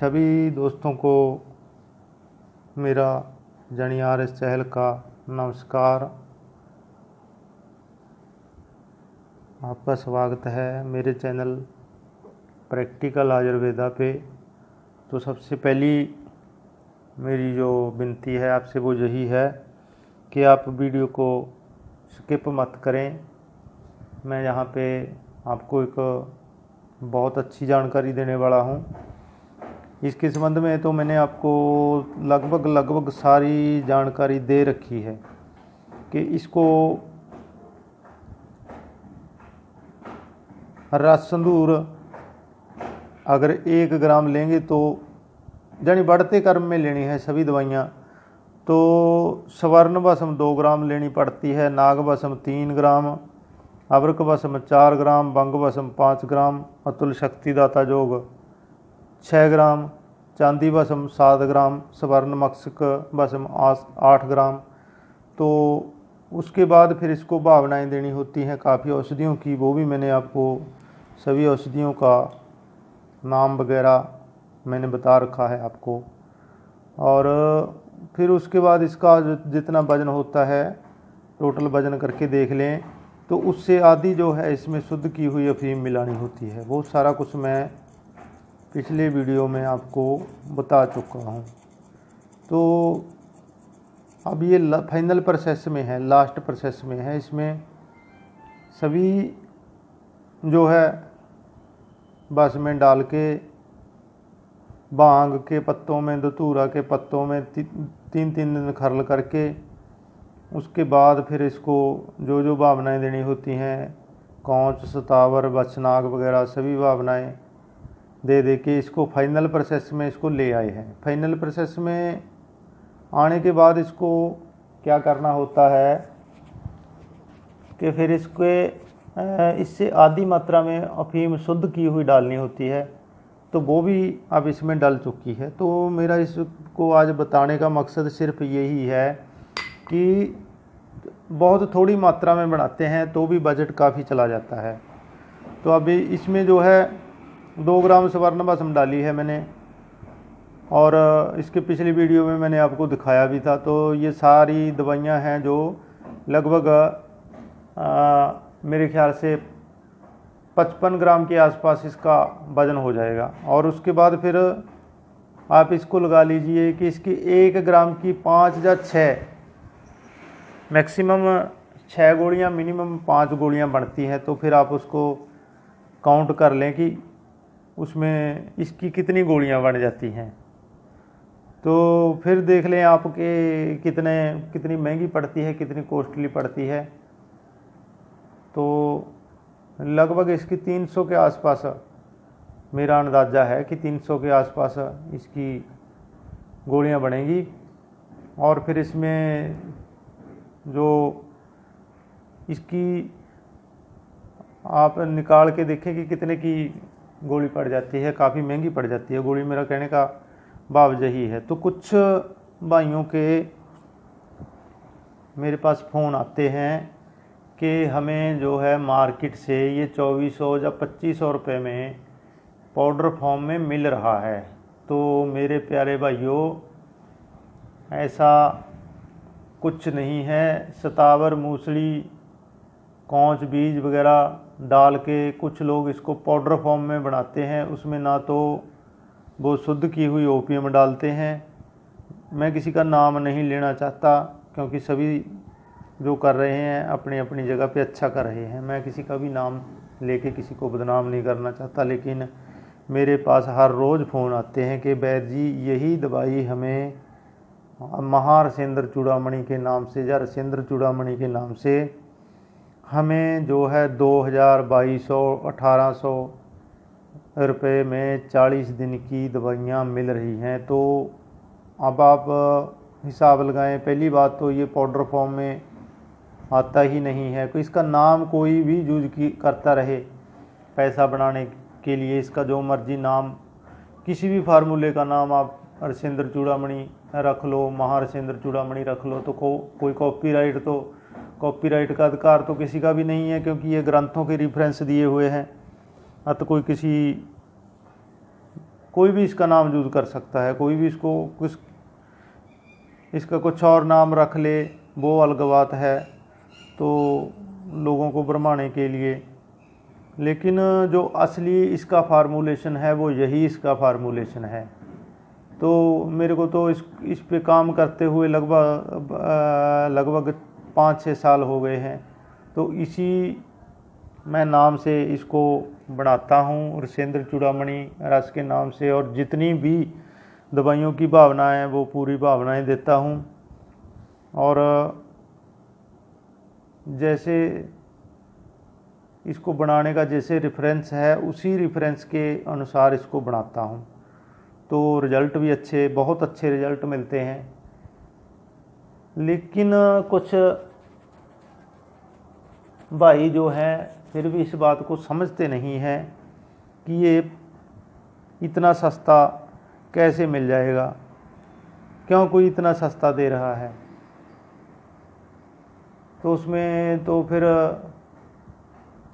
सभी दोस्तों को मेरा जनियार चहल का नमस्कार। आपका स्वागत है मेरे चैनल प्रैक्टिकल आयुर्वेदा पे। तो सबसे पहली मेरी जो विनती है आपसे वो यही है कि आप वीडियो को स्किप मत करें। मैं यहाँ पे आपको एक बहुत अच्छी जानकारी देने वाला हूँ। इसके संबंध में तो मैंने आपको लगभग सारी जानकारी दे रखी है कि इसको रस संदूर अगर 1 ग्राम लेंगे तो यानी बढ़ते क्रम में लेनी है सभी दवाइयाँ। तो स्वर्ण भस्म 2 ग्राम लेनी पड़ती है, नाग भस्म 3 ग्राम, अवर्क भस्म 4 ग्राम, भंग भस्म 5 ग्राम, अतुल शक्तिदाता योग 6 ग्राम, चांदी भस्म 7 ग्राम, स्वर्ण मक्षक भस्म 8 ग्राम। तो उसके बाद फिर इसको भावनाएं देनी होती हैं काफ़ी औषधियों की, वो भी मैंने आपको सभी औषधियों का नाम वगैरह मैंने बता रखा है आपको। और फिर उसके बाद इसका जितना वजन होता है टोटल वजन करके देख लें तो उससे आधी जो है इसमें शुद्ध की हुई अफीम मिलानी होती है। वो सारा कुछ मैं पिछले वीडियो में आपको बता चुका हूँ। तो अब ये फाइनल प्रोसेस में है, लास्ट प्रोसेस में है। इसमें सभी जो है बस में डाल के भांग के पत्तों में, धतूरा के पत्तों में 3 दिन खरल करके उसके बाद फिर इसको जो जो भावनाएं देनी होती हैं, कौच, सतावर, बचनाग वगैरह सभी भावनाएं दे के इसको फाइनल प्रोसेस में इसको ले आए हैं। फाइनल प्रोसेस में आने के बाद इसको क्या करना होता है कि फिर इससे आधी मात्रा में अफीम शुद्ध की हुई डालनी होती है। तो वो भी अब इसमें डल चुकी है। तो मेरा इसको आज बताने का मकसद सिर्फ यही है कि बहुत थोड़ी मात्रा में बनाते हैं तो भी बजट काफ़ी चला जाता है। तो अभी इसमें जो है 2 ग्राम स्वर्ण भस्म डाली है मैंने, और इसके पिछली वीडियो में मैंने आपको दिखाया भी था। तो ये सारी दवाइयाँ हैं जो लगभग मेरे ख्याल से 55 ग्राम के आसपास इसका वजन हो जाएगा। और उसके बाद फिर आप इसको लगा लीजिए कि इसकी 1 ग्राम की 5 या 6 मैक्सिमम 6 गोलियाँ, मिनिमम 5 गोलियाँ बनती हैं। तो फिर आप उसको काउंट कर लें कि उसमें इसकी कितनी गोलियाँ बन जाती हैं। तो फिर देख लें आपके कितनी महंगी पड़ती है, कितनी कॉस्टली पड़ती है। तो लगभग इसकी 300 के आसपास मेरा अंदाज़ा है कि 300 के आसपास इसकी गोलियां बनेंगी। और फिर इसमें जो इसकी आप निकाल के देखें कि कितने की गोली पड़ जाती है। काफ़ी महंगी पड़ जाती है गोली, मेरा कहने का भाव यही है। तो कुछ भाइयों के मेरे पास फ़ोन आते हैं कि हमें जो है मार्केट से ये 2400 या 2500 रुपये में पाउडर फॉर्म में मिल रहा है। तो मेरे प्यारे भाइयों, ऐसा कुछ नहीं है। सतावर, मूसली, कौच बीज वगैरह डाल के कुछ लोग इसको पाउडर फॉर्म में बनाते हैं। उसमें ना तो वो शुद्ध की हुई ओपीएम डालते हैं। मैं किसी का नाम नहीं लेना चाहता क्योंकि सभी जो कर रहे हैं अपनी अपनी जगह पे अच्छा कर रहे हैं। मैं किसी का भी नाम लेके किसी को बदनाम नहीं करना चाहता। लेकिन मेरे पास हर रोज़ फ़ोन आते हैं कि वैद्य जी यही दवाई हमें महारसेंद्र चूड़ामणि के नाम से या रसेंद्र चूड़ामणि के नाम से हमें जो है 2000, 2200, 1800 रुपये में 40 दिन की दवाइयाँ मिल रही हैं। तो अब आप हिसाब लगाएं। पहली बात तो ये पाउडर फॉर्म में आता ही नहीं है। कोई इसका नाम कोई भी यूज करता रहे पैसा बनाने के लिए, इसका जो मर्जी नाम, किसी भी फार्मूले का नाम आप रसेंद्र चूड़ामणि रख लो, महारसेंद्र चूड़ामणि रख लो, तो कोई कॉपीराइट का अधिकार तो किसी का भी नहीं है, क्योंकि ये ग्रंथों के रेफरेंस दिए हुए हैं। तो कोई किसी कोई भी इसका नाम यूज़ कर सकता है, कोई भी इसको इसका कुछ और नाम रख ले, वो अलग बात है, तो लोगों को भरमाने के लिए। लेकिन जो असली इसका फार्मूलेशन है वो यही इसका फार्मूलेशन है। तो मेरे को तो इस पे काम करते हुए लगभग 5-6 साल हो गए हैं। तो इसी मैं नाम से इसको बनाता हूँ, ऋषेंद्र चूड़ामणि रस के नाम से, और जितनी भी दवाइयों की भावनाएं हैं वो पूरी भावनाएं देता हूँ। और जैसे इसको बनाने का जैसे रेफरेंस है उसी रेफरेंस के अनुसार इसको बनाता हूँ, तो रिज़ल्ट भी अच्छे, बहुत अच्छे रिज़ल्ट मिलते हैं। लेकिन कुछ भाई जो हैं फिर भी इस बात को समझते नहीं हैं कि ये इतना सस्ता कैसे मिल जाएगा, क्यों कोई इतना सस्ता दे रहा है। तो उसमें तो फिर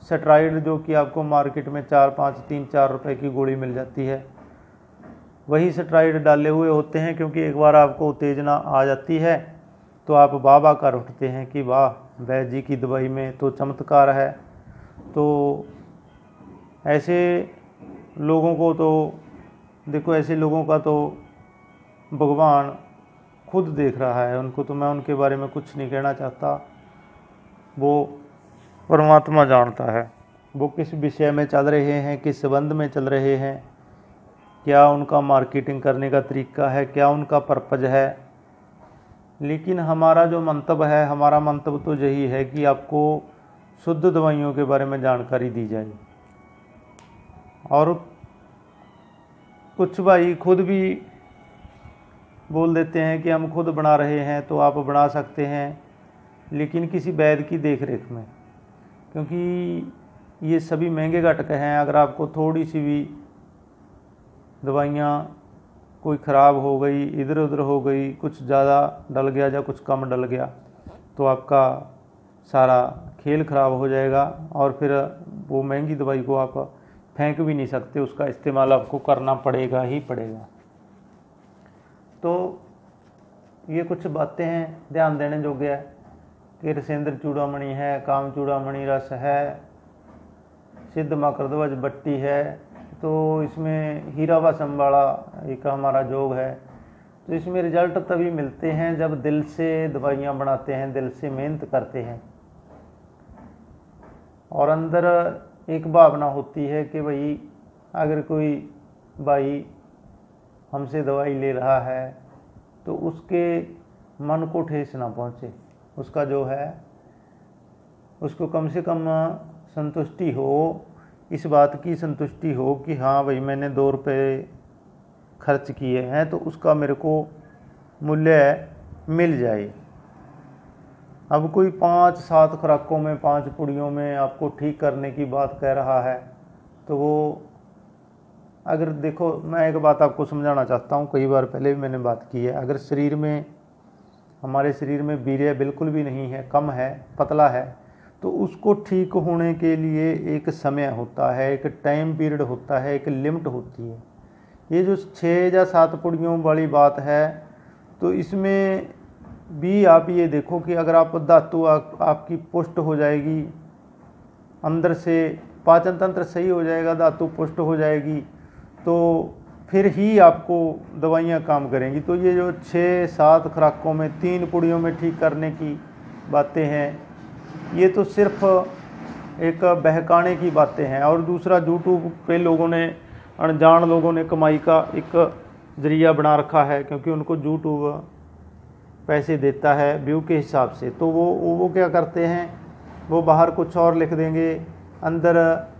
स्टेरॉइड जो कि आपको मार्केट में 3-4 रुपए की गोली मिल जाती है, वही स्टेरॉइड डाले हुए होते हैं, क्योंकि एक बार आपको उत्तेजना आ जाती है तो आप वाह वाह कर उठते हैं कि वाह, वैद्य जी की दवाई में तो चमत्कार है। तो ऐसे लोगों को तो देखो, ऐसे लोगों का तो भगवान खुद देख रहा है, उनको तो मैं उनके बारे में कुछ नहीं कहना चाहता, वो परमात्मा जानता है वो किस विषय में चल रहे हैं, किस संबंध में चल रहे हैं, क्या उनका मार्केटिंग करने का तरीका है, क्या उनका पर्पज है। लेकिन हमारा जो मंतव्य है, हमारा मंतव्य तो यही है कि आपको शुद्ध दवाइयों के बारे में जानकारी दी जाए। और कुछ भाई खुद भी बोल देते हैं कि हम खुद बना रहे हैं, तो आप बना सकते हैं, लेकिन किसी वैद्य की देख रेख में, क्योंकि ये सभी महंगे घटक हैं। अगर आपको थोड़ी सी भी दवाइयाँ कोई ख़राब हो गई, इधर उधर हो गई, कुछ ज़्यादा डल गया या कुछ कम डल गया, तो आपका सारा खेल ख़राब हो जाएगा, और फिर वो महंगी दवाई को आप फेंक भी नहीं सकते, उसका इस्तेमाल आपको करना पड़ेगा ही पड़ेगा। तो ये कुछ बातें हैं ध्यान देने योग्य है कि ऋषेंद्र चूड़ामणि है, काम चूड़ामणि रस है, सिद्ध मकरध्वज बट्टी है, तो इसमें हीरा व संबाड़ा एक हमारा योग है। तो इसमें रिजल्ट तभी मिलते हैं जब दिल से दवाइयाँ बनाते हैं, दिल से मेहनत करते हैं, और अंदर एक भावना होती है कि भाई अगर कोई भाई हमसे दवाई ले रहा है तो उसके मन को ठेस ना पहुँचे, उसका जो है उसको कम से कम संतुष्टि हो, इस बात की संतुष्टि हो कि हाँ भाई मैंने 2 रुपये खर्च किए हैं तो उसका मेरे को मूल्य मिल जाए। अब कोई 5-7 खुराकों में, 5 पुड़ियों में आपको ठीक करने की बात कह रहा है, तो वो अगर देखो, मैं एक बात आपको समझाना चाहता हूँ, कई बार पहले भी मैंने बात की है। अगर शरीर में, हमारे शरीर में वीर्य बिल्कुल भी नहीं है, कम है, पतला है, तो उसको ठीक होने के लिए एक समय होता है, एक टाइम पीरियड होता है, एक लिमिट होती है। ये जो 6 या 7 पुड़ियों वाली बात है, तो इसमें भी आप ये देखो कि अगर आप धातु आपकी पुष्ट हो जाएगी, अंदर से पाचन तंत्र सही हो जाएगा, धातु पुष्ट हो जाएगी, तो फिर ही आपको दवाइयाँ काम करेंगी। तो ये जो 6-7 खुराकों में 3 पुड़ियों में ठीक करने की बातें हैं, ये तो सिर्फ एक बहकाने की बातें हैं। और दूसरा, यूट्यूब पे लोगों ने, अनजान लोगों ने कमाई का एक जरिया बना रखा है, क्योंकि उनको यूट्यूब पैसे देता है व्यू के हिसाब से। तो वो क्या करते हैं, वो बाहर कुछ और लिख देंगे, अंदर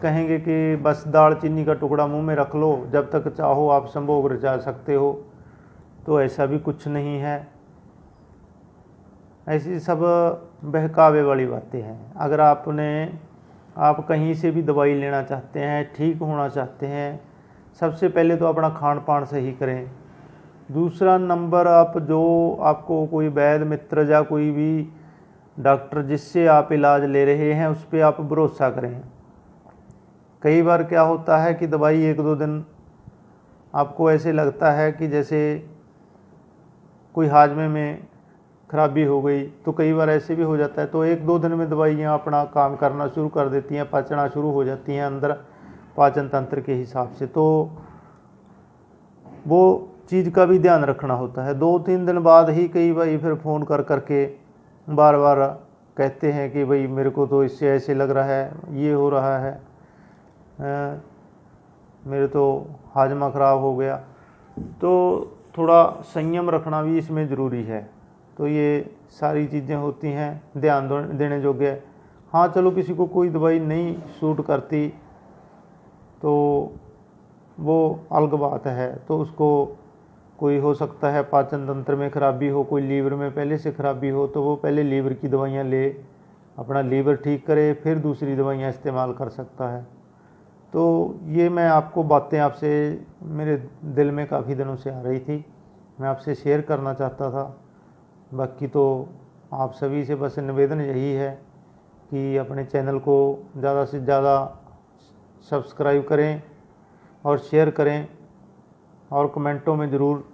कहेंगे कि बस दाल चीनी का टुकड़ा मुंह में रख लो, जब तक चाहो आप संभोग रचा सकते हो। तो ऐसा भी कुछ नहीं है, ऐसी सब बहकावे वाली बातें हैं। अगर आप कहीं से भी दवाई लेना चाहते हैं, ठीक होना चाहते हैं, सबसे पहले तो अपना खान पान सही करें। दूसरा नंबर, आप जो आपको कोई वैद्य मित्र या कोई भी डॉक्टर जिससे आप इलाज ले रहे हैं उस पर आप भरोसा करें। कई बार क्या होता है कि दवाई 1-2 दिन आपको ऐसे लगता है कि जैसे कोई हाजमे में खराबी हो गई, तो कई बार ऐसे भी हो जाता है, तो 1-2 दिन में दवाइयाँ अपना काम करना शुरू कर देती हैं, पचना शुरू हो जाती हैं अंदर पाचन तंत्र के हिसाब से। तो वो चीज़ का भी ध्यान रखना होता है। 2-3 दिन बाद ही कई भाई फिर फ़ोन कर करके बार बार कहते हैं कि भाई मेरे को तो इससे ऐसे लग रहा है, ये हो रहा है, मेरे तो हाजमा ख़राब हो गया। तो थोड़ा संयम रखना भी इसमें ज़रूरी है। तो ये सारी चीज़ें होती हैं, ध्यान देने योग्य है। हाँ चलो, किसी को कोई दवाई नहीं सूट करती तो वो अलग बात है, तो उसको कोई हो सकता है पाचन तंत्र में खराबी हो, कोई लीवर में पहले से खराबी हो, तो वो पहले लीवर की दवाइयाँ ले, अपना लीवर ठीक करे, फिर दूसरी दवाइयाँ इस्तेमाल कर सकता है। तो ये मैं आपको बातें आपसे मेरे दिल में काफ़ी दिनों से आ रही थी, मैं आपसे शेयर करना चाहता था। बाकी तो आप सभी से बस निवेदन यही है कि अपने चैनल को ज़्यादा से ज़्यादा सब्सक्राइब करें और शेयर करें, और कमेंटों में ज़रूर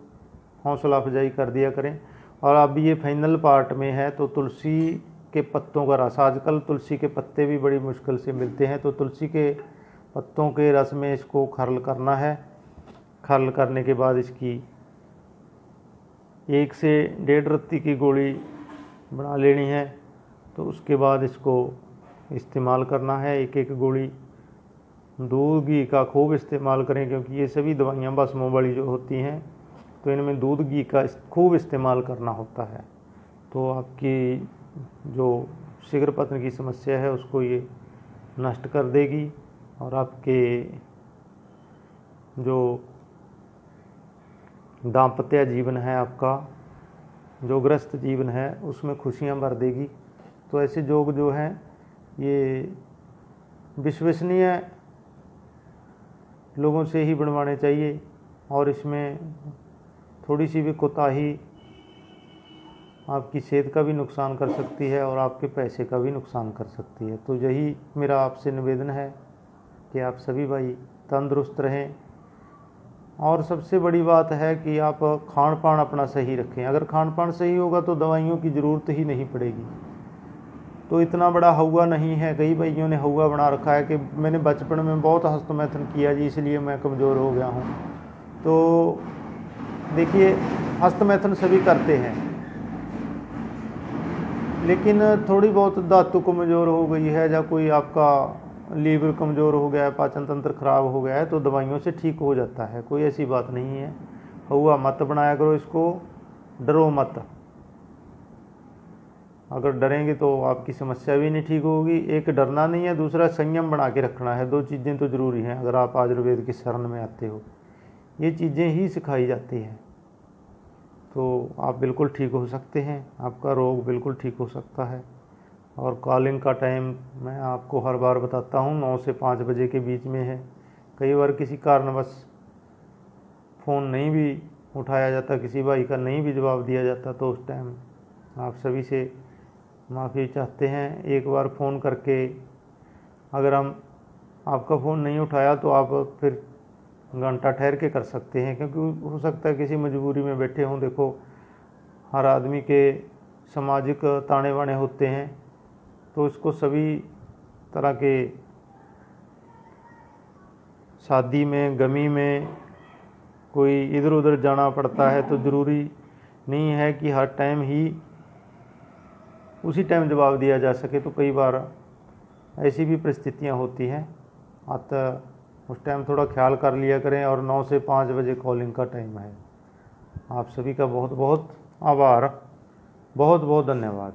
हौसला अफजाई कर दिया करें। और अब ये फाइनल पार्ट में है, तो तुलसी के पत्तों का रस, आजकल तुलसी के पत्ते भी बड़ी मुश्किल से मिलते हैं, तो तुलसी के पत्तों के रस में इसको खरल करना है। खरल करने के बाद इसकी 1 से 1.5 रत्ती की गोली बना लेनी है। तो उसके बाद इसको इस्तेमाल करना है, एक एक गोली। दूध घी का खूब इस्तेमाल करें, क्योंकि ये सभी दवाइयाँ भस्मों वाली जो होती हैं, तो इनमें दूध घी का खूब इस्तेमाल करना होता है। तो आपकी जो शीघ्र पतन की समस्या है उसको ये नष्ट कर देगी, और आपके जो दाम्पत्य जीवन है, आपका जो ग्रस्त जीवन है, उसमें खुशियाँ भर देगी। तो ऐसे योग जो हैं ये विश्वसनीय लोगों से ही बनवाने चाहिए, और इसमें थोड़ी सी भी कोताही आपकी सेहत का भी नुकसान कर सकती है और आपके पैसे का भी नुकसान कर सकती है। तो यही मेरा आपसे निवेदन है कि आप सभी भाई तंदुरुस्त रहें। और सबसे बड़ी बात है कि आप खान पान अपना सही रखें। अगर खान पान सही होगा तो दवाइयों की ज़रूरत ही नहीं पड़ेगी। तो इतना बड़ा हौवा नहीं है, कई भाइयों ने हौवा बना रखा है कि मैंने बचपन में बहुत हस्तमैथुन किया जी, इसलिए मैं कमज़ोर हो गया हूँ। तो देखिए, हस्तमैथुन सभी करते हैं, लेकिन थोड़ी बहुत धातु कमज़ोर हो गई है, या कोई आपका लीवर कमज़ोर हो गया है, पाचन तंत्र खराब हो गया है, तो दवाइयों से ठीक हो जाता है, कोई ऐसी बात नहीं है। हौवा मत बनाया करो इसको, डरो मत। अगर डरेंगे तो आपकी समस्या भी नहीं ठीक होगी। एक डरना नहीं है, दूसरा संयम बना के रखना है। 2 चीज़ें तो ज़रूरी हैं अगर आप आयुर्वेद की शरण में आते हो, ये चीज़ें ही सिखाई जाती हैं। तो आप बिल्कुल ठीक हो सकते हैं, आपका रोग बिल्कुल ठीक हो सकता है। और कॉलिंग का टाइम मैं आपको हर बार बताता हूँ, 9 से 5 बजे के बीच में है। कई बार किसी कारणवश फ़ोन नहीं भी उठाया जाता, किसी भाई का नहीं भी जवाब दिया जाता, तो उस टाइम आप सभी से माफ़ी चाहते हैं। एक बार फ़ोन करके अगर आपका फ़ोन नहीं उठाया तो आप फिर घंटा ठहर के कर सकते हैं, क्योंकि हो सकता है किसी मजबूरी में बैठे हों। देखो, हर आदमी के सामाजिक ताने बाने होते हैं, तो इसको सभी तरह के शादी में, गमी में कोई इधर उधर जाना पड़ता है, तो ज़रूरी नहीं है कि हर टाइम ही उसी टाइम जवाब दिया जा सके। तो कई बार ऐसी भी परिस्थितियां होती हैं, अतः उस टाइम थोड़ा ख्याल कर लिया करें। और 9 से 5 बजे कॉलिंग का टाइम है। आप सभी का बहुत बहुत आभार, बहुत बहुत धन्यवाद।